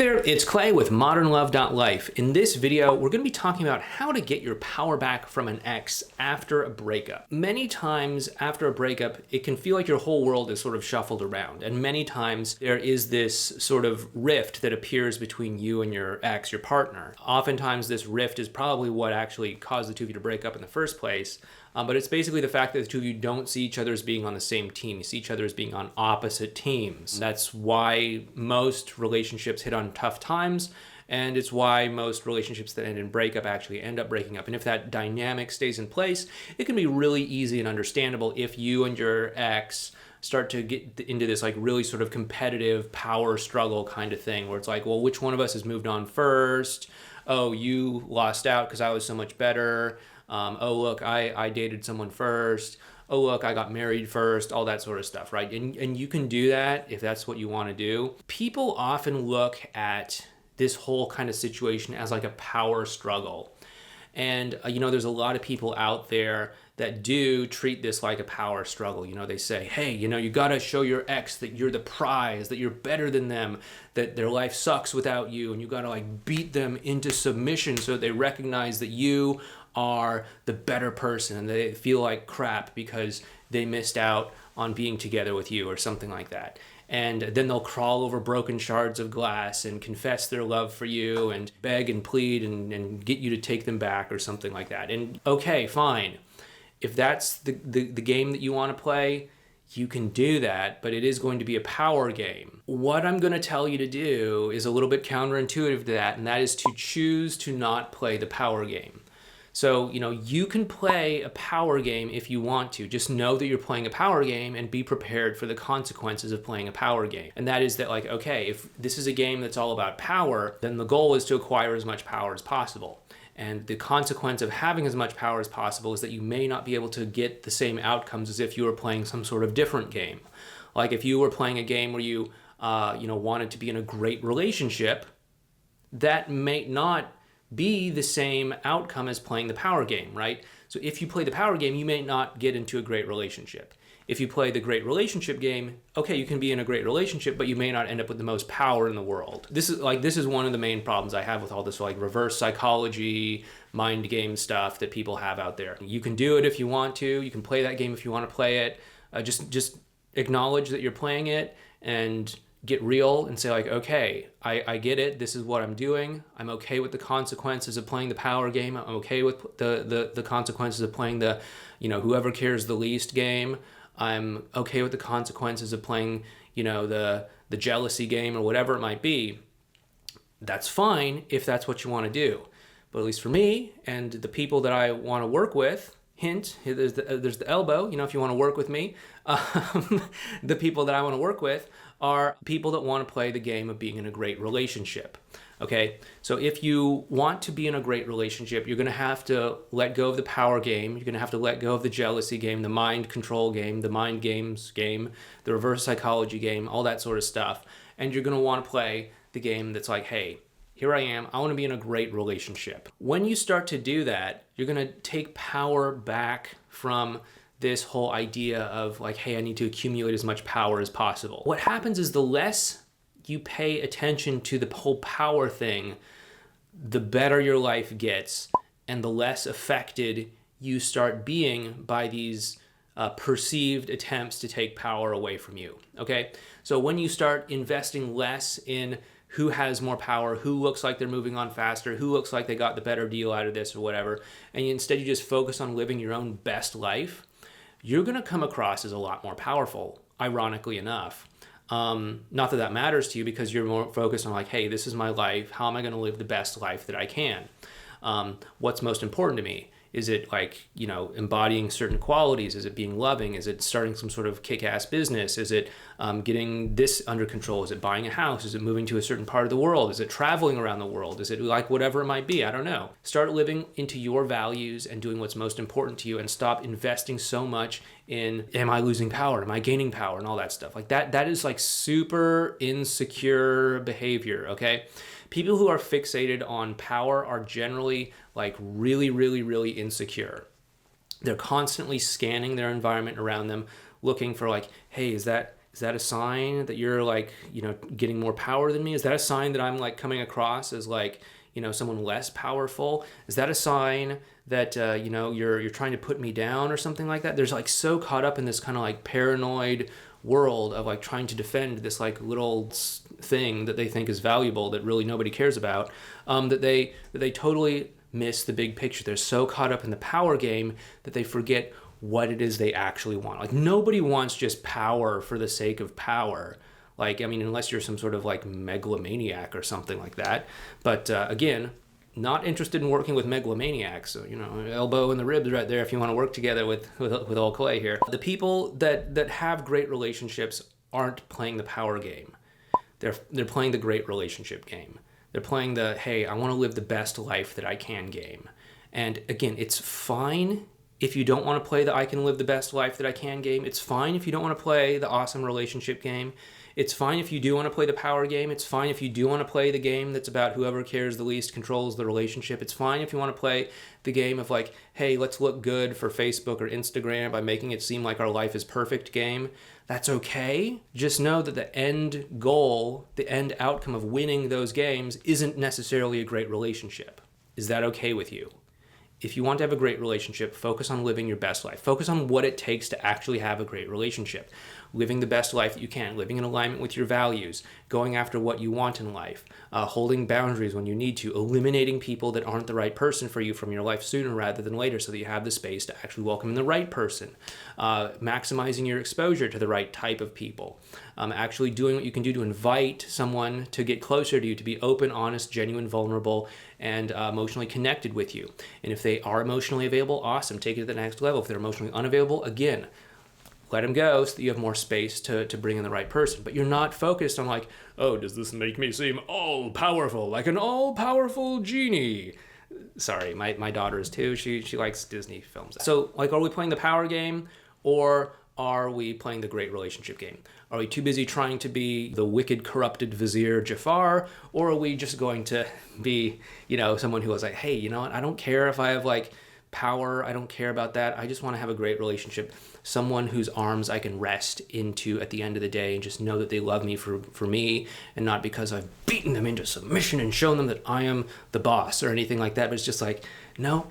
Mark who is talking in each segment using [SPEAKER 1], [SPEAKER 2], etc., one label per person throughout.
[SPEAKER 1] there, it's Clay with modernlove.life. In this video, we're going to be talking about how to get your power back from an ex after a breakup. Many times after a breakup, it can feel like your whole world is sort of shuffled around. And many times there is this sort of rift that appears between you and your ex, your partner. Oftentimes this rift is probably what actually caused the two of you to break up in the first place. But it's basically the fact that the two of you don't see each other as being on the same team. You see each other as being on opposite teams. That's why most relationships hit on tough times, and it's why most relationships that end in breakup actually end up breaking up. And if that dynamic stays in place, it can be really easy and understandable if you and your ex start to get into this like really sort of competitive power struggle kind of thing, where it's like, well, which one of us has moved on first? Oh, you lost out because I was so much better. Oh, look, I dated someone first. Oh, look, I got married first, all that sort of stuff, right? And you can do that if that's what you want to do. People often look at this whole kind of situation as like a power struggle. And, there's a lot of people out there that do treat this like a power struggle. They say, hey, you got to show your ex that you're the prize, that you're better than them, that their life sucks without you. And you got to like beat them into submission so that they recognize that you are the better person and they feel like crap because they missed out on being together with you or something like that. And then they'll crawl over broken shards of glass and confess their love for you and beg and plead and get you to take them back or something like that. And okay, fine. If that's the game that you want to play, you can do that, but it is going to be a power game. What I'm going to tell you to do is a little bit counterintuitive to that, and that is to choose to not play the power game. So, you can play a power game if you want to. Just know that you're playing a power game and be prepared for the consequences of playing a power game. And that is that, like, okay, if this is a game that's all about power, then the goal is to acquire as much power as possible. And the consequence of having as much power as possible is that you may not be able to get the same outcomes as if you were playing some sort of different game. Like if you were playing a game where you, wanted to be in a great relationship, that may not be the same outcome as playing the power game, right? So if you play the power game, you may not get into a great relationship. If you play the great relationship game, okay, you can be in a great relationship, but you may not end up with the most power in the world. This is one of the main problems I have with all this like reverse psychology, mind game stuff that people have out there. You can do it if you want to. You can play that game if you want to play it. Just acknowledge that you're playing it and get real and say like, okay, I get it. This is what I'm doing. I'm okay with the consequences of playing the power game. I'm okay with the consequences of playing the, whoever cares the least game. I'm okay with the consequences of playing, the jealousy game or whatever it might be. That's fine if that's what you want to do. But at least for me and the people that I want to work with, hint, there's the elbow, if you want to work with me, the people that I want to work with are people that want to play the game of being in a great relationship. Okay, so if you want to be in a great relationship, you're going to have to let go of the power game. You're going to have to let go of the jealousy game, the mind control game, the mind games game, the reverse psychology game, all that sort of stuff. And you're going to want to play the game that's like, hey, here I am. I want to be in a great relationship. When you start to do that, you're going to take power back from this whole idea of like, hey, I need to accumulate as much power as possible. What happens is the less you pay attention to the whole power thing, the better your life gets and the less affected you start being by these perceived attempts to take power away from you, okay? So when you start investing less in who has more power, who looks like they're moving on faster, who looks like they got the better deal out of this or whatever, and instead you just focus on living your own best life, you're going to come across as a lot more powerful, ironically enough. Not that that matters to you because you're more focused on like, hey, this is my life. How am I going to live the best life that I can? What's most important to me? Is it like, embodying certain qualities? Is it being loving? Is it starting some sort of kick-ass business? Is it getting this under control? Is it buying a house? Is it moving to a certain part of the world? Is it traveling around the world? Is it like whatever it might be? I don't know. Start living into your values and doing what's most important to you and stop investing so much in, am I losing power? Am I gaining power? And all that stuff. Like that is like super insecure behavior, okay? People who are fixated on power are generally like really, really, really insecure. They're constantly scanning their environment around them, looking for like, hey, is that Is that a sign that you're like, getting more power than me? Is that a sign that I'm like coming across as like, someone less powerful? Is that a sign that, you're trying to put me down or something like that? There's like so caught up in this kind of like paranoid world of like trying to defend this like little thing that they think is valuable that really nobody cares about, that they totally miss the big picture. They're so caught up in the power game that they forget what it is they actually want. Like nobody wants just power for the sake of power. Like, I mean, unless you're some sort of like megalomaniac or something like that. But again, not interested in working with megalomaniacs. So, elbow in the ribs right there if you want to work together with old Clay here. The people that have great relationships aren't playing the power game. They're playing the great relationship game. They're playing the, hey, I want to live the best life that I can game. And again, it's fine if you don't want to play the I can live the best life that I can game. It's fine if you don't want to play the awesome relationship game. It's fine if you do want to play the power game. It's fine if you do want to play the game that's about whoever cares the least controls the relationship. It's fine if you want to play the game of like, hey, let's look good for Facebook or Instagram by making it seem like our life is perfect game. That's okay. Just know that the end goal, the end outcome of winning those games isn't necessarily a great relationship. Is that okay with you? If you want to have a great relationship, focus on living your best life. Focus on what it takes to actually have a great relationship. Living the best life that you can, living in alignment with your values, going after what you want in life, holding boundaries when you need to, eliminating people that aren't the right person for you from your life sooner rather than later so that you have the space to actually welcome in the right person, maximizing your exposure to the right type of people, actually doing what you can do to invite someone to get closer to you, to be open, honest, genuine, vulnerable, and emotionally connected with you. And if they are emotionally available, awesome, take it to the next level. If they're emotionally unavailable, again, let them go so that you have more space to bring in the right person. But you're not focused on like, oh, does this make me seem all-powerful, like an all-powerful genie? Sorry, my daughter is too. She likes Disney films. So like, are we playing the power game or are we playing the great relationship game? Are we too busy trying to be the wicked, corrupted Vizier Jafar? Or are we just going to be, someone who is like, hey, you know what? I don't care if I have like power. I don't care about that. I just want to have a great relationship. Someone whose arms I can rest into at the end of the day and just know that they love me for me and not because I've beaten them into submission and shown them that I am the boss or anything like that. But it's just like, no,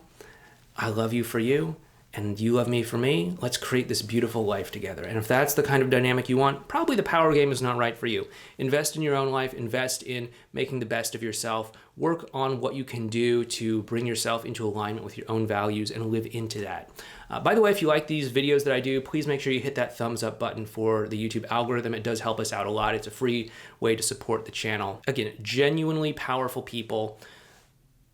[SPEAKER 1] I love you for you and you love me for me. Let's create this beautiful life together. And if that's the kind of dynamic you want, probably the power game is not right for you. Invest in your own life, invest in making the best of yourself, work on what you can do to bring yourself into alignment with your own values and live into that. By the way, if you like these videos that I do, please make sure you hit that thumbs up button for the YouTube algorithm. It does help us out a lot. It's a free way to support the channel. Again, genuinely powerful people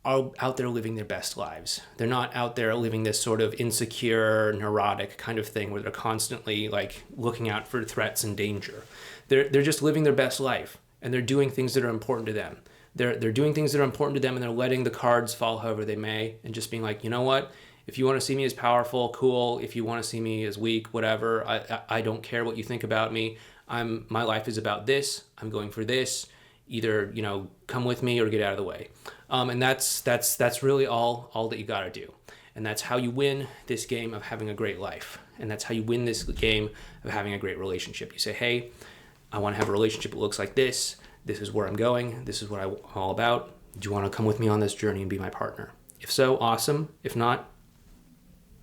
[SPEAKER 1] are out there living their best lives. They're not out there living this sort of insecure, neurotic kind of thing where they're constantly like looking out for threats and danger. They're just living their best life and they're doing things that are important to them. They're doing things that are important to them and they're letting the cards fall however they may and just being like, you know what? If you want to see me as powerful, cool. If you want to see me as weak, whatever. I don't care what you think about me. My life is about this. I'm going for this. Either, come with me or get out of the way. And that's really all that you got to do. And that's how you win this game of having a great life. And that's how you win this game of having a great relationship. You say, hey, I want to have a relationship that looks like this. This is where I'm going. This is what I'm all about. Do you want to come with me on this journey and be my partner? If so, awesome. If not,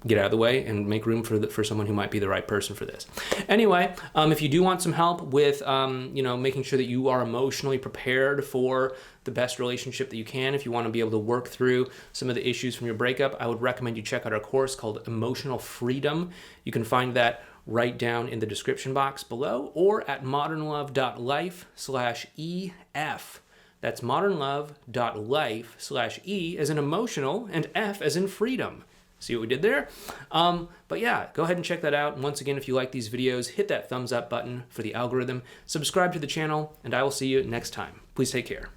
[SPEAKER 1] get out of the way and make room for someone who might be the right person for this. Anyway, if you do want some help with, making sure that you are emotionally prepared for the best relationship that you can, if you want to be able to work through some of the issues from your breakup, I would recommend you check out our course called Emotional Freedom. You can find that right down in the description box below or at modernlove.life/EF. That's modernlove.life/E as in emotional and F as in freedom. See what we did there? But yeah, go ahead and check that out. And once again, if you like these videos, hit that thumbs up button for the algorithm, subscribe to the channel, and I will see you next time. Please take care.